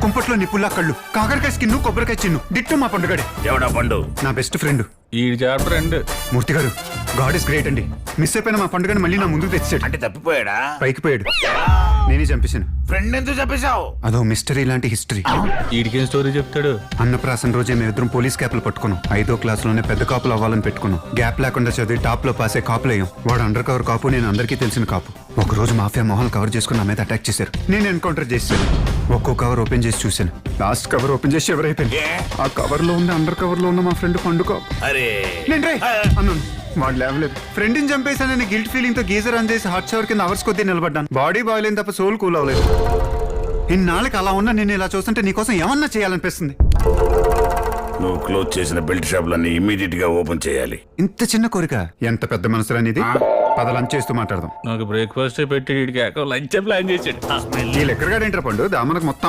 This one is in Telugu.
కుంపట్లో నిప్పుల్లా కళ్ళు, కాకరకాయ స్కిన్, కొబ్బరికాయ చిన్ను, దిట్టు మా పండుగడే. ఎవడా పండు? నా బెస్ట్ ఫ్రెండ్. ఈ ఫ్రెండ్ మూర్తి గారు, గాడ్ ఇస్ గ్రేట్ అండి. మిస్ అయిపోయిన మా పండుగని మళ్ళీ నా ముందుకు తెచ్చాడు. అంటే తప్పిపోయాడా? పైకి పోయాడు, నేనే చంపేశాను. ఫ్రెండ్ ఎందుకు చంపేశావు? అదో మిస్టరీ లాంటి హిస్టరీ. ఈడికేం స్టోరీ చెప్తాడు? అన్నప్రాసన రోజే మేమిద్దరం పోలీస్ క్యాప్లు పట్టుకున్నాం. 5వ క్లాసులోనే పెద్ద కాపులు అవ్వాలని పెట్టుకున్నాం. గ్యాప్ లేకుండా చదివి టాప్ లో పాసే కాపులయ్యాం. వాడు అండర్ కవర్ కాపు, నేను అందరికీ తెలిసిన కాపు. ఒక రోజు మాఫియా మొహాలు కవర్ చేసుకుని నా మీద అటాక్ చేశారు. నేను ఎన్కౌంటర్ చేశాను. ఒక్కో కవర్ ఓపెన్ చేసి చూశాను. లాస్ట్ కవర్ ఓపెన్ చేసి ఎవరైపోయింది. ఆ కవర్ లో ఉంది అండర్ కవర్ లో ఉన్న మా ఫ్రెండ్ పండుగ. అరే నేను రే అన్నాను, వాడు లేవలేదు. ఫ్రెండ్ని చంపేశానని గిల్ట్ ఫీలింగ్ తో గీజర్ ఆన్ చేసి హాట్ షవర్ కింద అవర్స్ కొద్దీ నిలబడ్డాను. బాడీ బాయిల్ అయిన తప్ప సోల్ కూల్ అవ్వలేదు. ఇన్నాళ్ళకి అలా ఉన్నా నేను ఇలా చూస్తుంటే నీకోసం ఏమన్నా చేయాలనిపిస్తుంది. నువ్వు క్లోజ్ చేసిన బెల్ట్ షాపులన్నీ ఇమ్మీడియట్ గా ఓపెన్ చేయాలి. ఇంత చిన్న కోరిక, ఎంత పెద్ద మనసు అనేది. పద లంచ్ చేస్తూ మాట్లాడదాం. నాకు బ్రేక్ఫాస్ట్ పెట్టి లంచ్ ప్లాన్ చేసాడు. వీళ్ళు ఎక్కడికాడేంటారు పండు, దామనకు మొత్తం